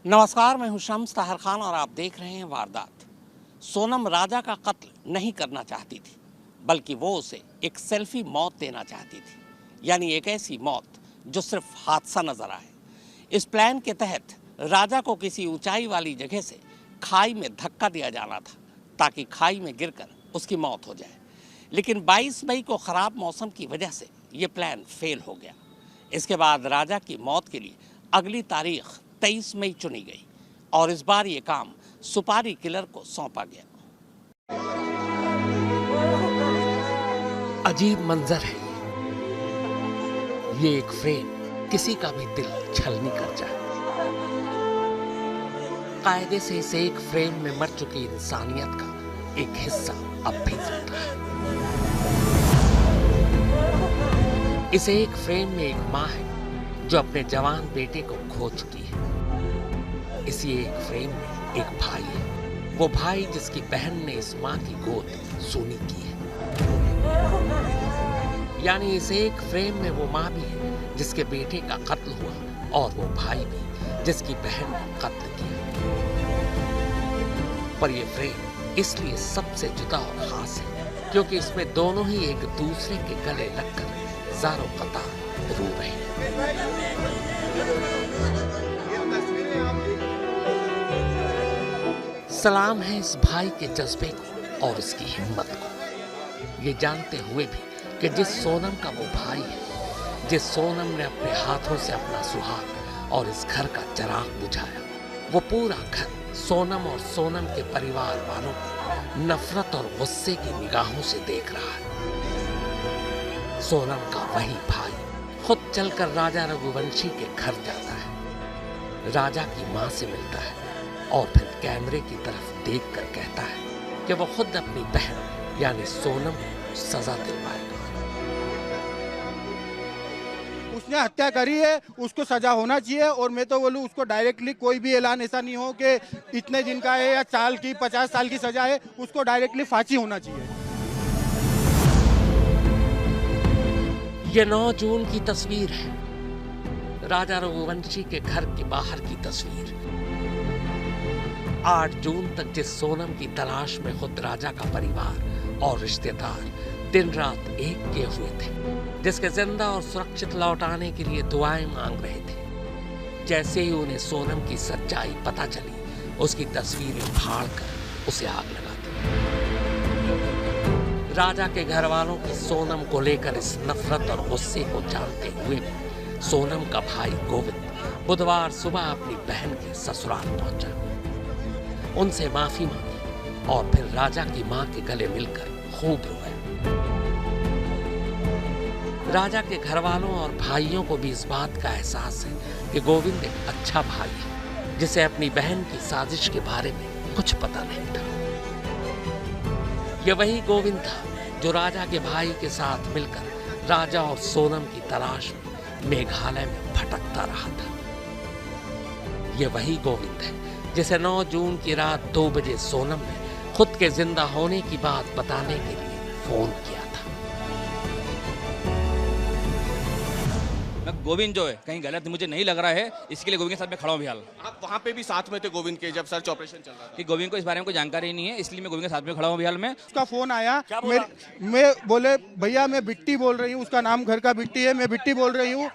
नमस्कार, मैं हूं शम्स ताहर खान और आप देख रहे हैं वारदात। सोनम राजा का कत्ल नहीं करना चाहती थी, बल्कि वो उसे एक सेल्फी मौत देना चाहती थी, यानी एक ऐसी मौत जो सिर्फ हादसा नजर आए। इस प्लान के तहत राजा को किसी ऊंचाई वाली जगह से खाई में धक्का दिया जाना था, ताकि खाई में गिरकर उसकी मौत हो जाए। लेकिन 22 मई को खराब मौसम की वजह से ये प्लान फेल हो गया। इसके बाद राजा की मौत के लिए अगली तारीख 23 मई चुनी गई और इस बार ये काम सुपारी किलर को सौंपा गया। अजीब मंजर है ये एक फ्रेम किसी का भी दिल छलनी कर जाए। कायदे से इस एक फ्रेम में मर चुकी इंसानियत का एक हिस्सा अब भी जिंदा है। इस एक फ्रेम में एक माँ है जो अपने जवान बेटे को खो चुकी है। इसी एक फ्रेम में एक भाई है, वो भाई जिसकी बहन ने इस माँ की गोद सूनी की है। यानी इस एक फ्रेम में वो माँ भी है जिसके बेटे का कत्ल हुआ और वो भाई भी जिसकी बहन ने कत्ल किया। पर ये फ्रेम इसलिए सबसे जुदा और खास है क्योंकि इसमें दोनों ही एक दूसरे के गले लगकर ज़ारो कतार रो रहे हैं। सलाम है इस भाई के जज्बे को और उसकी हिम्मत को, ये जानते हुए भी कि जिस सोनम का वो भाई है, जिस सोनम ने अपने हाथों से अपना सुहाग और इस घर का चिराग बुझाया, वो पूरा घर सोनम और सोनम के परिवार वालों को नफरत और गुस्से की निगाहों से देख रहा है। सोनम का वही भाई खुद चलकर राजा रघुवंशी के घर जाता है, राजा की माँ से मिलता है और फिर कैमरे की तरफ देखकर कहता है कि वो खुद अपनी बहन यानी सोनम को सजा दिलवाएगा। उसने हत्या करी है, उसको सजा होना चाहिए। और मैं तो बोलूं उसको डायरेक्टली कोई भी ऐलान ऐसा नहीं हो कि इतने दिन का है या साल की 50 साल की सजा है, उसको डायरेक्टली फांसी होना चाहिए। ये 9 जून की तस्वीर है, राजा रघुवंशी के घर के बाहर की तस्वीर। 8 जून तक जिस सोनम की तलाश में खुद राजा का परिवार और रिश्तेदार दिन रात एक किए हुए थे, जिसके जिंदा और सुरक्षित लौट आने के लिए दुआएं मांग रहे थे, जैसे ही उन्हें सोनम की सच्चाई पता चली, उसकी तस्वीरें फाड़कर उसे आग लगा दी। राजा के घर वालों की सोनम को लेकर इस नफरत और गुस्से को जानते हुए भी सोनम का भाई गोविंद बुधवार सुबह अपनी बहन के ससुराल पहुंचा, उनसे माफी मांगी और फिर राजा की मां के गले मिलकर खूब रोया। राजा के घर वालों और भाइयों को भी इस बात का एहसास है कि गोविंद एक अच्छा भाई है, जिसे अपनी बहन की साजिश के बारे में कुछ पता नहीं था। यह वही गोविंद था जो राजा के भाई के साथ मिलकर राजा और सोनम की तलाश में मेघालय में भटकता रहा था। यह वही गोविंद है जिसे 9 जून की रात 2 बजे सोनम ने खुद के जिंदा होने की बात बताने के लिए फोन किया था। गोविंद जो है कहीं गलत मुझे नहीं लग रहा है, इसके लिए गोविंद के साथ मैं खड़ा हूँ। फिलहाल आप वहाँ पे भी साथ में थे गोविंद के जब सर्च ऑपरेशन चल रहा था? कि गोविंद को इस बारे में कोई जानकारी नहीं है, इसलिए मैं गोविंद के साथ में खड़ा हूँ। फिलहाल में उसका फोन आया, मैं बोले भैया मैं बिट्टी बोल रही हूँ, उसका नाम घर का बिट्टी है, मैं बिट्टी बोल रही हूँ।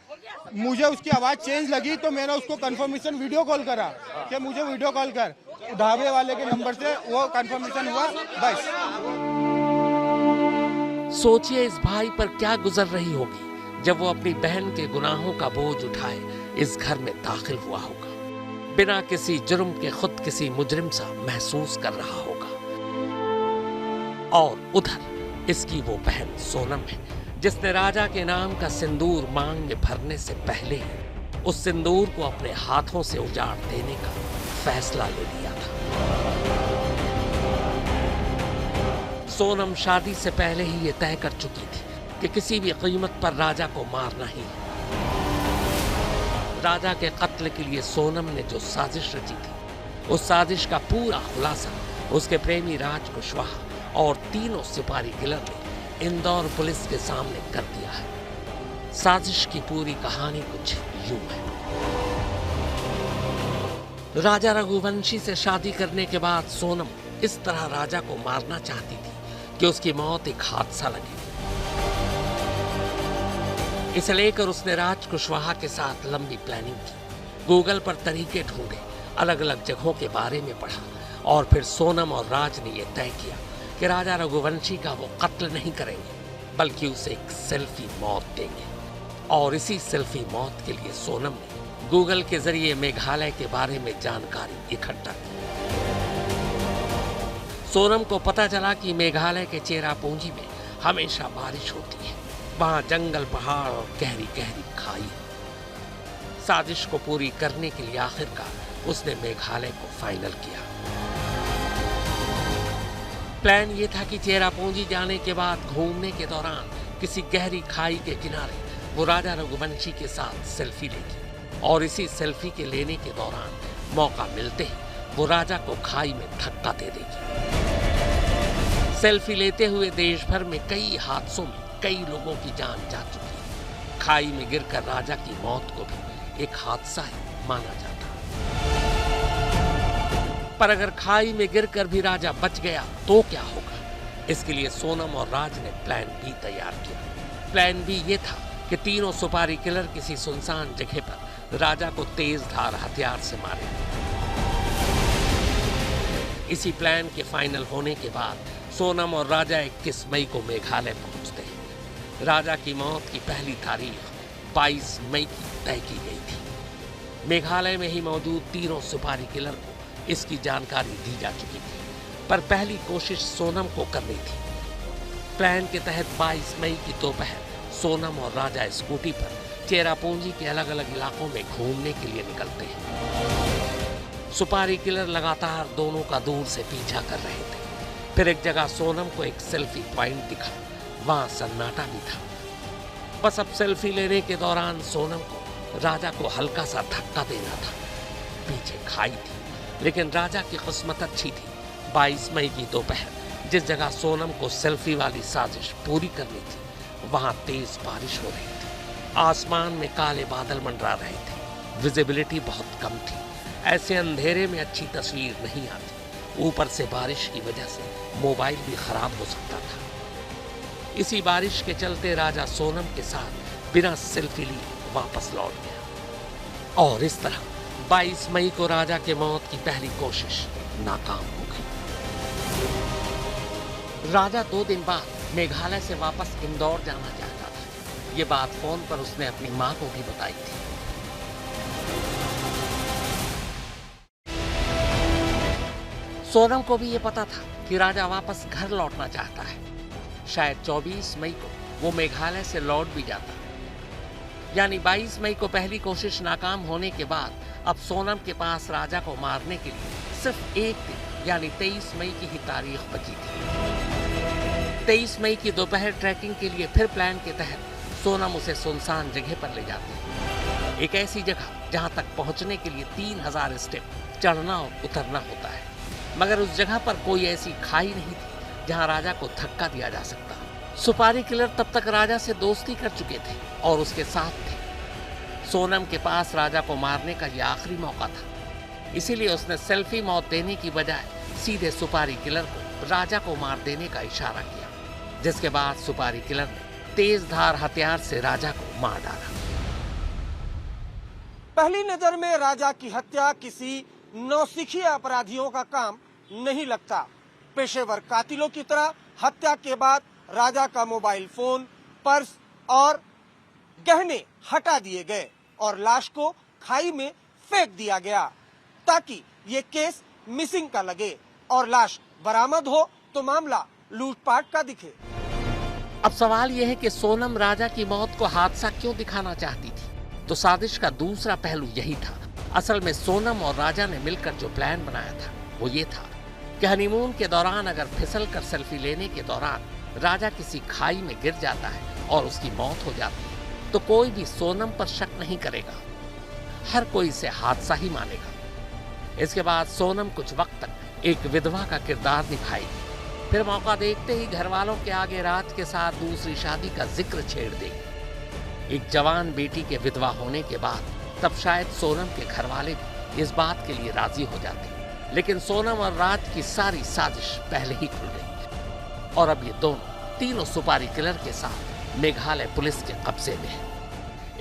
मुझे उसकी आवाज चेंज लगी तो मैंने उसको कंफर्मेशन वीडियो कॉल करा कि मुझे वीडियो कॉल कर, ढाबे वाले के नंबर से वो कंफर्मेशन हुआ। बस सोचिए इस भाई पर क्या गुजर रही होगी जब वो अपनी बहन के गुनाहों का बोझ उठाए इस घर में दाखिल हुआ होगा, बिना किसी जुर्म के खुद किसी मुजरिम सा महसूस कर रहा होगा। और उधर इसकी वो बहन सोनम है जिसने राजा के नाम का सिंदूर मांग में भरने से पहले ही उस सिंदूर को अपने हाथों से उजाड़ देने का फैसला ले लिया था। सोनम शादी से पहले ही ये तय कर चुकी थी कि किसी भी कीमत पर राजा को मारना ही है। राजा के कत्ल के लिए सोनम ने जो साजिश रची थी, उस साजिश का पूरा खुलासा उसके प्रेमी राज कुशवाहा और तीनों सिपाही किलर ने इंदौर पुलिस के सामने कर दिया है। साजिश की पूरी कहानी कुछ यूं है। राजा रघुवंशी से शादी करने के बाद सोनम इस तरह राजा को मारना चाहती थी कि उसकी मौत एक हादसा लगे। इसे लेकर उसने राज कुशवाहा के साथ लंबी प्लानिंग की। गूगल पर तरीके ढूंढे, अलग अलग जगहों के बारे में पढ़ा और फिर सोनम और राज ने यह तय किया कि राजा रघुवंशी का वो कत्ल नहीं करेंगे, बल्कि उसे एक सेल्फी मौत देंगे। और इसी सेल्फी मौत के लिए सोनम ने गूगल के जरिए मेघालय के बारे में जानकारी इकट्ठा की। सोनम को पता चला कि मेघालय के चेरापूंजी में हमेशा बारिश होती है। वहां जंगल, पहाड़ और गहरी गहरी खाई है। साजिश को पूरी करने के लिए आखिरकार उसने मेघालय को फाइनल किया। प्लान ये था कि चेरापूंजी जाने के बाद घूमने के दौरान किसी गहरी खाई के किनारे वो राजा रघुवंशी के साथ सेल्फी लेगी और इसी सेल्फी के लेने के दौरान मौका मिलते ही वो राजा को खाई में धक्का दे देगी। सेल्फी लेते हुए देश भर में कई हादसों में कई लोगों की जान जा चुकी है। खाई में गिरकर राजा की मौत को भी एक हादसा ही माना जाता। पर अगर खाई में गिरकर भी राजा बच गया तो क्या होगा? इसके लिए सोनम और राज ने प्लान बी तैयार किया। प्लान बी ये था कि तीनों सुपारी किलर किसी सुनसान जगह पर राजा को तेज धार हथियार से मारे। इसी प्लान के फाइनल होने के बाद सोनम और राजा 21 मई को मेघालय पहुंचते हैं। राजा की मौत की पहली तारीख 22 मई की तय की गई थी। मेघालय में ही मौजूद तीनों सुपारी किलर को इसकी जानकारी दी जा चुकी थी, पर पहली कोशिश सोनम को करनी थी। प्लान के तहत 22 मई की दोपहर सोनम और राजा स्कूटी पर चेरापूंजी के अलग अलग इलाकों में घूमने के लिए निकलते हैं। सुपारी किलर लगातार दोनों का दूर से पीछा कर रहे थे। फिर एक जगह सोनम को एक सेल्फी पॉइंट दिखा। वहां सन्नाटा भी था। बस अब सेल्फी लेने के दौरान सोनम को राजा को हल्का सा धक्का देना था। पीछे खाई थी, लेकिन राजा की किस्मत अच्छी थी। 22 मई की दोपहर जिस जगह सोनम को सेल्फी वाली साजिश पूरी करनी थी, वहां तेज बारिश हो रही थी। आसमान में काले बादल मंडरा रहे थे। विजिबिलिटी बहुत कम थी। ऐसे अंधेरे में अच्छी तस्वीर नहीं आती। ऊपर से बारिश की वजह से मोबाइल भी खराब हो सकता था। इसी बारिश के चलते राजा सोनम के साथ बिना सेल्फी लिए वापस लौट गया और इस तरह 22 मई को राजा के मौत की पहली कोशिश नाकाम हो गई। राजा 2 दिन बाद मेघालय से वापस इंदौर जाना चाहता था। ये बात फोन पर उसने अपनी मां को भी बताई थी। सोनम को भी ये पता था कि राजा वापस घर लौटना चाहता है। शायद 24 मई को वो मेघालय से लौट भी जाता। यानी 22 मई को पहली कोशिश नाकाम होने के बाद अब सोनम के पास राजा को मारने के लिए सिर्फ एक दिन यानी 23 मई की ही तारीख बची थी। 23 मई की दोपहर ट्रैकिंग के लिए फिर प्लान के तहत सोनम उसे सुनसान जगह पर ले जाती है। एक ऐसी जगह जहां तक पहुंचने के लिए 3000 स्टेप चढ़ना और उतरना होता है। मगर उस जगह पर कोई ऐसी खाई नहीं थी जहां राजा को धक्का दिया जा सकता। सुपारी किलर तब तक राजा से दोस्ती कर चुके थे और उसके साथ थे। सोनम के पास राजा को मारने का यह आखिरी मौका था। इसीलिए उसने सेल्फी मौत देने की बजाय सीधे सुपारी किलर को राजा को मार देने का इशारा किया, जिसके बाद सुपारी किलर ने तेज धार हथियार से राजा को मार डाला। पहली नजर में राजा की हत्या किसी नौसिखिए अपराधियों का काम नहीं लगता। पेशेवर कातिलों की तरह हत्या के बाद राजा का मोबाइल फोन, पर्स और गहने हटा दिए गए और लाश को खाई में फेंक दिया गया ताकि ये केस मिसिंग का लगे और लाश बरामद हो तो मामला लूटपाट का दिखे। अब सवाल यह है कि सोनम राजा की मौत को हादसा क्यों दिखाना चाहती थी? तो साजिश का दूसरा पहलू यही था। असल में सोनम और राजा ने मिलकर जो प्लान बनाया था वो ये था कि हनीमून के दौरान अगर फिसल कर सेल्फी लेने के दौरान राजा किसी खाई में गिर जाता है और उसकी मौत हो जाती है तो कोई भी सोनम पर शक नहीं करेगा। हर कोई इसे हादसा ही मानेगा। इसके बाद सोनम कुछ वक्त तक एक विधवा का किरदार निभाएगी। फिर मौका देखते ही घर वालों के आगे राज के साथ दूसरी शादी का जिक्र छेड़ देगी। एक जवान बेटी के विधवा होने के बाद तब शायद सोनम के घर वाले भी इस बात के लिए राजी हो जाते, लेकिन सोनम और राज की सारी साजिश पहले ही खुल गई और अब ये दोनों तीनों सुपारी किलर के साथ मेघालय पुलिस के कब्जे में है।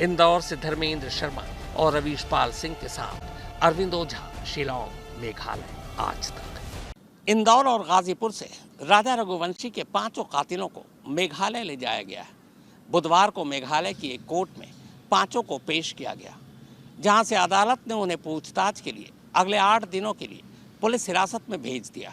इंदौर से धर्मेंद्र शर्मा और रवीश पाल सिंह के साथ अरविंद ओझा, शिलांग, मेघालय आज तक। इंदौर और गाजीपुर से राजा रघुवंशी के 5 कातिलों को मेघालय ले जाया गया है। बुधवार को मेघालय की एक कोर्ट में 5 को पेश किया गया, जहां से अदालत ने उन्हें पूछताछ के लिए अगले 8 दिनों के लिए पुलिस हिरासत में भेज दिया।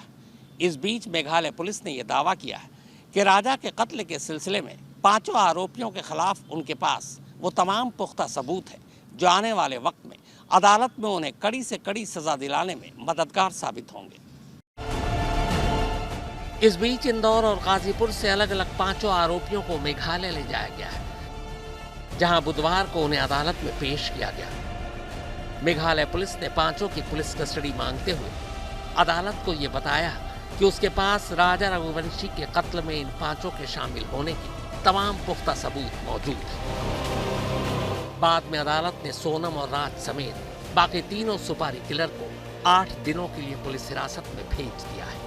इस बीच मेघालय पुलिस ने यह दावा किया है कि राजा के कत्ल के सिलसिले में 5 आरोपियों के खिलाफ उनके पास वो तमाम पुख्ता सबूत है जो आने वाले वक्त में अदालत में उन्हें कड़ी से कड़ी सजा दिलाने में मददगार साबित होंगे। इस बीच इंदौर और गाजीपुर से अलग अलग 5 आरोपियों को मेघालय ले जाया गया है, जहां बुधवार को उन्हें अदालत में पेश किया गया। मेघालय पुलिस ने 5 की पुलिस कस्टडी मांगते हुए अदालत को यह बताया कि उसके पास राजा रघुवंशी के कत्ल में इन 5 के शामिल होने के तमाम पुख्ता सबूत मौजूद हैं। बाद में अदालत ने सोनम और राज समेत बाकी तीनों सुपारी किलर को 8 दिनों के लिए पुलिस हिरासत में भेज दिया है।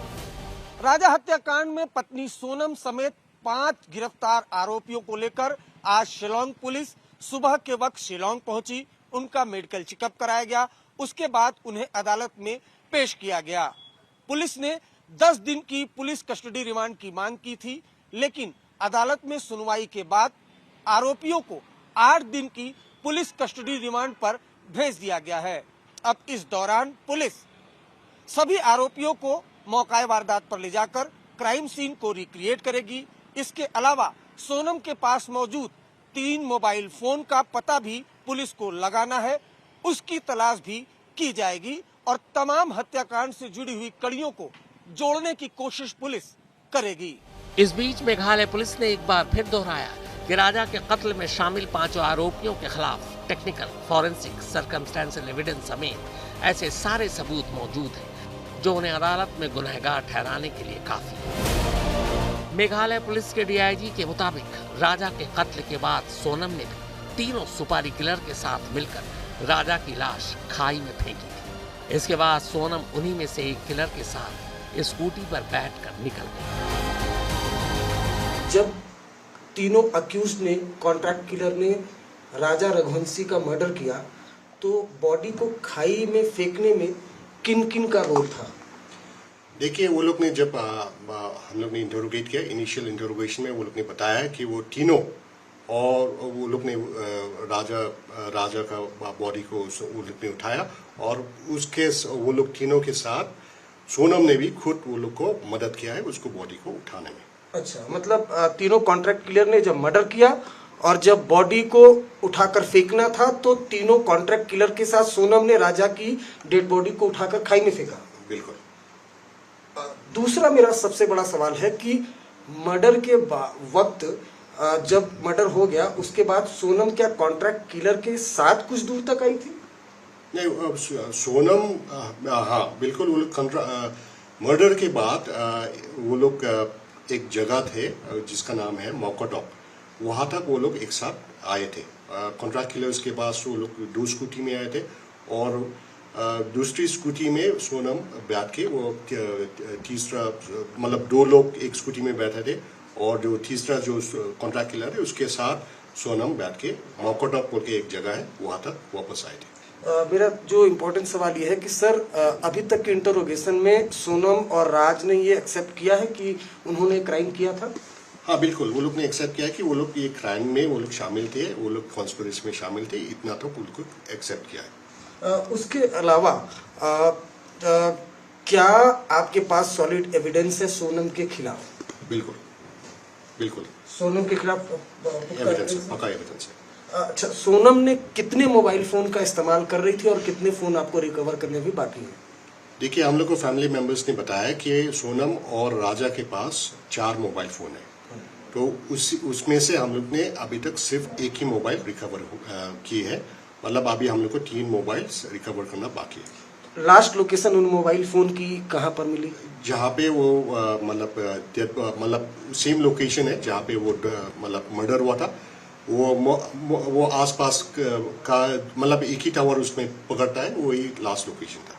राजा हत्याकांड में पत्नी सोनम समेत 5 गिरफ्तार आरोपियों को लेकर आज शिलांग पुलिस सुबह के वक्त शिलांग पहुंची। उनका मेडिकल चेकअप कराया गया, उसके बाद उन्हें अदालत में पेश किया गया। पुलिस ने 10 दिन की पुलिस कस्टडी रिमांड की मांग की थी, लेकिन अदालत में सुनवाई के बाद आरोपियों को 8 दिन की पुलिस कस्टडी रिमांड पर भेज दिया गया है। अब इस दौरान पुलिस सभी आरोपियों को मौका वारदात पर ले जाकर क्राइम सीन को रिक्रिएट करेगी। इसके अलावा सोनम के पास मौजूद 3 मोबाइल फोन का पता भी पुलिस को लगाना है, उसकी तलाश भी की जाएगी और तमाम हत्याकांड से जुड़ी हुई कड़ियों को जोड़ने की कोशिश पुलिस करेगी। इस बीच मेघालय पुलिस ने एक बार फिर दोहराया कि राजा के कत्ल में शामिल 5 आरोपियों के खिलाफ टेक्निकल, फॉरेंसिक, सर्कमस्टेंशियल एविडेंस समेत ऐसे सारे सबूत मौजूद हैं जो उन्हें अदालत में गुनहगार ठहराने के लिए काफी है। मेघालय पुलिस के डीआईजी के मुताबिक राजा के कत्ल के बाद सोनम ने भी तीनों सुपारी किलर के साथ मिलकर राजा की लाश खाई में फेंकी थी। इसके बाद सोनम उन्हीं में से एक किलर के साथ स्कूटी पर बैठकर निकल गई। जब तीनों अक्यूज ने, कॉन्ट्रैक्ट किलर ने राजा रघुवंशी का मर्डर किया, तो बॉडी को खाई में फेंकने में किन किन का रोल था? देखिए, वो लोग ने जब हम लोग ने इंटरोगेट किया, इनिशियल इंटरोगेशन में वो लोग ने बताया कि वो तीनों और वो लोग ने राजा का बॉडी को वो लोग ने उठाया और उसके वो लोग तीनों के साथ सोनम ने भी खुद वो लोग को मदद किया है उसको बॉडी को उठाने में। अच्छा, मतलब तीनों कॉन्ट्रैक्ट किलर ने जब मर्डर किया और जब बॉडी को उठाकर फेंकना था तो तीनों कॉन्ट्रैक्ट किलर के साथ सोनम ने राजा की डेड बॉडी को उठाकर खाई में फेंका। बिल्कुल। दूसरा मेरा सबसे बड़ा सवाल है कि मर्डर के वक्त जब मर्डर हो गया उसके बाद सोनम क्या कॉन्ट्रैक्ट किलर के साथ कुछ दूर तक आई थी? नहीं, सोनम हाँ बिल्कुल, वो लोग मर्डर के बाद वो लोग एक जगह थे जिसका नाम है मोकोटॉप, वहाँ तक वो लोग एक साथ आए थे। कॉन्ट्रैक्ट किलर्स के पास वो लोग 2 स्कूटी में आए थे और दूसरी स्कूटी में सोनम बैठ के, वो तीसरा मतलब 2 लोग एक स्कूटी में बैठे थे और जो तीसरा जो कॉन्ट्रैक्ट किलर है उसके साथ सोनम बैठ के मोकोटॉप बोल के एक जगह है वहाँ तक वापस आए थे। मेरा जो इम्पोर्टेंट सवाल ये है कि सर, अभी तक के इंटरोगेशन में सोनम और राज ने ये एक्सेप्ट किया है कि उन्होंने क्राइम किया था? हाँ बिल्कुल, वो लोग ने एक्सेप्ट किया कि वो लोग ये क्राइम में वो लोग शामिल थे, वो लोग कॉन्स्पिरेसी में शामिल थे, इतना तो उनको एक्सेप्ट किया है। उसके अलावा क्या आपके पास सॉलिड एविडेंस है सोनम के खिलाफ? बिल्कुल बिल्कुल, सोनम के खिलाफ एविडेंस, पक्का एविडेंस है। अच्छा, सोनम ने कितने मोबाइल फोन का इस्तेमाल कर रही थी और कितने फोन आपको रिकवर करने भी बाकी है? देखिए, हम लोग को फैमिली मेंबर्स ने बताया कि सोनम और राजा के पास 4 मोबाइल फोन है, तो उसमें से हम लोग ने अभी तक सिर्फ एक ही मोबाइल रिकवर की है, मतलब अभी हम लोग को 3 मोबाइल रिकवर करना बाकी है। लास्ट लोकेशन उन मोबाइल फोन की कहाँ पर मिली? जहाँ पे वो मतलब सेम लोकेशन है जहाँ पे वो मतलब मर्डर हुआ था, वो आसपास का मतलब एक ही टावर उसमें पकड़ता है, वही लास्ट लोकेशन था।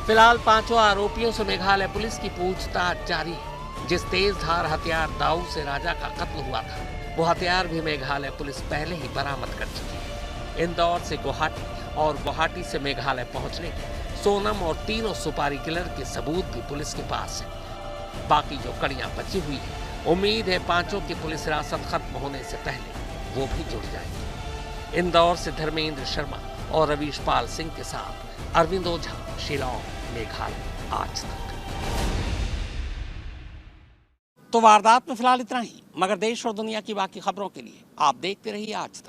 फिलहाल पांचों आरोपियों से मेघालय पुलिस की पूछताछ जारी है। जिस तेज धार हथियार दाऊ से राजा का कत्ल हुआ था, वो हथियार भी मेघालय पुलिस पहले ही बरामद कर चुकी है। इंदौर से गुवाहाटी और गुवाहाटी से मेघालय पहुंचने के सोनम और तीनों सुपारी किलर के सबूत भी पुलिस के पास है। बाकी जो कड़ियां बची हुई है, उम्मीद है पांचों की पुलिस हिरासत खत्म होने से पहले वो भी जुड़ जाएंगे। इंदौर से धर्मेंद्र शर्मा और रवीश पाल सिंह के साथ अरविंद ओझा, शिलांग, मेघालय, आज तक। तो वारदात में फिलहाल इतना ही, मगर देश और दुनिया की बाकी खबरों के लिए आप देखते रहिए आज तक।